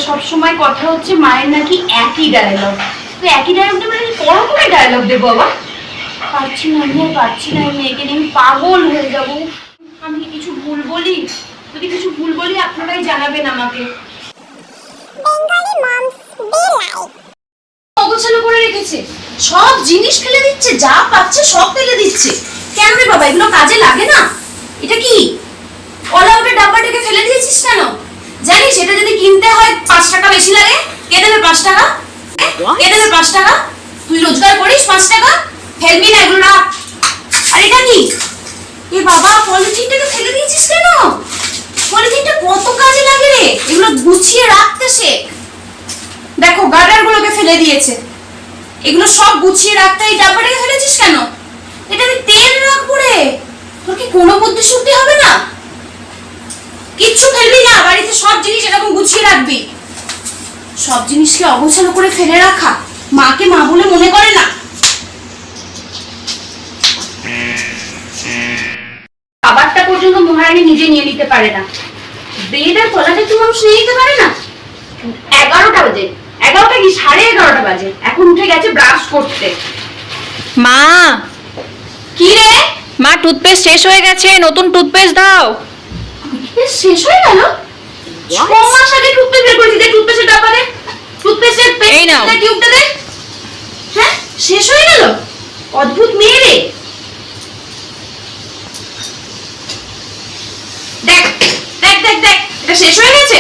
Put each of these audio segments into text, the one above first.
সব সময় কথা হচ্ছে মায়ের নাকি একই ডায়লগ। তো একই ডায়লগটা মানে বড় করে ডায়লগ দেবো বাবা। পারছি না আমি, আর পারছি না, মেয়েকে নিয়ে আমি পাগল হয়ে যাবো। আমি কি কিছু ভুল বলি? যদি কিছু ভুল বলি আপনারাই জানাবেন আমাকে। অগোছালো করে রেখেছে, সব জিনিস ফেলে দিচ্ছে, যা পাচ্ছে সব ফেলে দিচ্ছে। কেন রে বাবা, এগুলো কাজে লাগে না? এটা কি অল আউটের ডাব্বাটাকে ফেলে দিয়েছিস কেন? জানিস এটা যদি কিনতে হয় 5 টাকা বেশি লাগে। কে দেবে 5 টাকা? কে দেবে 5 টাকা? তুই রোজগার করিস 5 টাকা? ফেলবি না এগুলো, রাখ। আর এটা কি? এ বাবা, পলিথিনটাকে ফেলে দিয়েছিস কেন? পলিথিনটা কত কাজে লাগে রে, এগুলো গুছিয়ে রাখতে শেখ। দেখো গার্ডারগুলোকে ফেলে দিয়েছে, এগুলো সব গুছিয়ে রাখতে এই ডাব্বাটাকে ফেলেছিস কেন? এটা আমি তেল রাখবো রে, তোর কি কোনো বুদ্ধি শুদ্ধি হবে না? কিচ্ছু ফেলবি না, বাড়িতে সব জিনিস এরকম গুছিয়ে রাখবি। সব জিনিসকে অগোছালো করে ফেলে রাখা, মাকে মা বলে মনে করে না। খাবারটা পর্যন্ত মহারানী নিজে নিয়ে নিতে পারে না, বেডের তলাটা কি মানুষ নিয়ে নিতে পারে না? 11টা বাজে, 11টা কি 11:30 বাজে, এখন উঠে গেছে ব্রাশ করতে। মা, কি রে? মা টুথপেস্ট শেষ হয়ে গেছে, নতুন টুথপেস্ট দাও। শেষ হয়ে গেল? 6 মাস আগে টুথপেস্ট বের করেছি, দে টুথপেস্টের ডাব্বা দে, টুথপেস্টের টিউবটা দে। হ্যাঁ, শেষ হয়ে গেল? অদ্ভুত মেয়ে রে। দেখ দেখ দেখ দেখ, এটা শেষ হয়ে গেছে।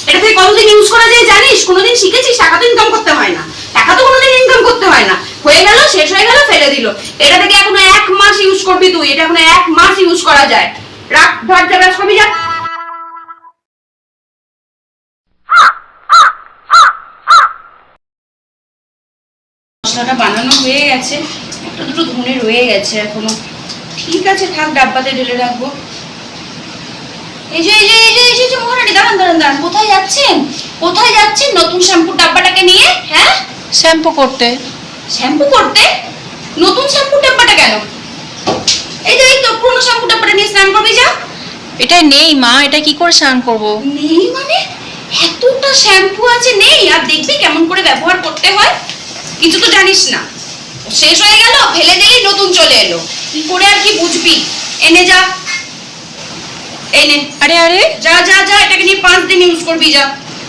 এটা থেকে কতদিন ইউজ করা যায় জানিস? কোনোদিন শিখেছিস? টাকা তো ইনকাম করতে হয় না, টাকা তো কোনোদিন ইনকাম করতে হয় না। হয়ে গেল, শেষ হয়ে গেল, ফেলে দিল। এটা থেকে এখনো 1 মাস ইউজ করবি তুই, এটা এখনো 1 মাস ইউজ করা যায়। রাখ, ধর, যা ব্রাশ করবি, যা। মশলাটা বানানো হয়ে গেছে, একটা দুটো ধনে রয়ে গেছে এখনো। ঠিক আছে, থাক, ডাব্বাতে ঢেলে রাখবো। এই যে মহারানী, দাঁড়ান দাঁড়ান দাঁড়ান, কোথায় যাচ্ছেন? কোথায় যাচ্ছেন নতুন শ্যাম্পুর ডাব্বাটাকে নিয়ে? হ্যাঁ, শ্যাম্পু করতে। শ্যাম্পু করতে? নতুন শ্যাম্পুর ডাব্বাটা কেন? এই যে এই তো পুরনো শ্যাম্পুর ডাব্বাটা নিয়ে স্নান করবি, যা। এটা নেই মা, এটা কি করে স্নান করব? নেই মানে? এতটা শ্যাম্পু আছে, নেই? আর দেখবি কেমন করে ব্যবহার করতে হয়, কিছু তো জানিস না। শেষ হয়ে গেল, ফেলে দিলি, নতুন চলে এলো, কি করে আর কি বুঝবি? এনে যা, এই নে। আরে আরে, যা যা যা, এটাকে নিয়ে 5 দিন ইউজ করবি, যা।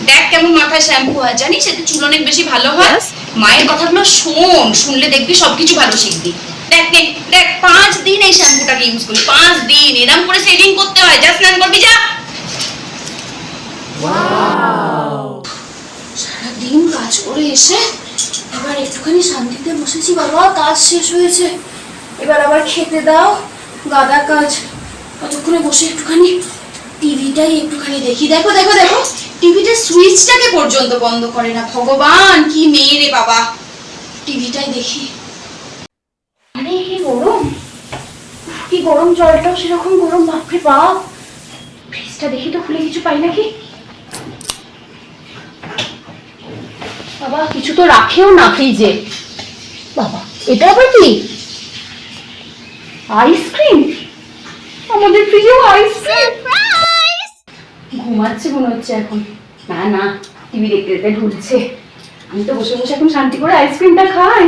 দেখ কেমন মাথায় শ্যাম্পু হয়, জানিস এতে চুল অনেক বেশি ভালো হয়। মায়ের কথাগুলো শোন, শুনলে দেখবি সবকিছু ভালো শিখবি। দেখ দেখ, 5 দিন এই শ্যাম্পুটাকে ইউজ করবি, 5 দিন এরকম করে সেটিং করতে হয়। যা, স্নান করবি, যা। সারাদিন কাজ করে এসে এবার একটুখানি শান্তিতে বসেছি বাবা, কাজ শেষ হয়েছে। এবার আবার খেতে দাও, গাদা কাজ। কতক্ষণে বসে একটুখানি টিভিটাই একটুখানি দেখি। দেখো দেখো দেখো, টিভিটার সুইচটাকে পর্যন্ত বন্ধ করে না। ভগবান, কি মেয়ে রে বাবা। টিভিটাই দেখি। আরে কি গরম, কি গরম, জলটাও সেরকম গরম, বাপরে বাপ। ফ্রিজটা দেখি তো, খুলে কিছু পাই নাকি। বাবা, কিছু তো রাখেও না ফ্রিজে। বাবা, এটা আবার কি? আইসক্রিম? আমাদের ফ্রিজেও আইসক্রিম? ঘুমাচ্ছে মনে হচ্ছে এখন। না না, টিভি দেখতে দেখতে ঢুলছে। আমি তো বসে বসে এখন শান্তি করে আইসক্রিমটা খাই।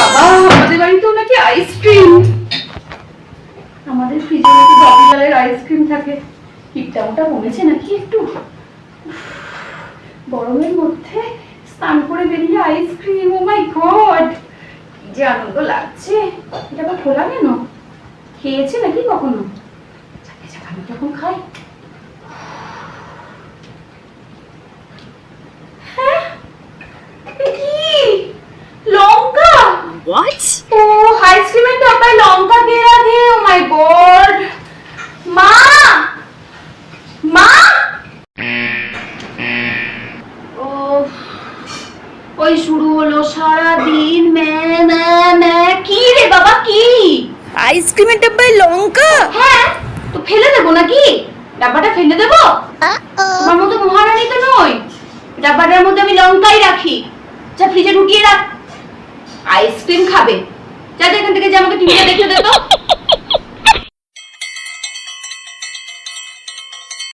বাবা, আমাদের বাড়িতেও নাকি আইসক্রিম। আমাদের ফ্রিজে নাকি বাবিলালের আইসক্রিম থাকে। হিটটা ওটা কমেছে নাকি একটু? গরমের মধ্যে স্নান করে বেরিয়ে আইসক্রিম, ও মাই গড, কি যে আনন্দ লাগছে। এটা আবার খোলা কেন? খেয়েছে নাকি কখনো? আমি তখন খাই। হ্যাঁ, কি লঙ্কা? হোয়াট? ও, আইসক্রিমের ডাব্বায় লঙ্কা কে রাখে? ও মাই গড। মা, মা। ও, ওই শুরু হলো সারাদিন ম্যা। কি রে বাবা, কি? আইসক্রিমের ডাব্বায় লঙ্কা? হ্যাঁ, তো ফেলে দেবো নাকি? ডাব্বাটা ফেলে দেবো? তোমার মতো মহারানী তো নই, ডাব্বাটার মধ্যে আমি লঙ্কাই রাখি। যা, ফ্রিজে ঢুকিয়ে রাখ। আইসক্রিম খাবে? যা, এখান থেকে যে আমাকে টিভিটা দেখতে দে তো।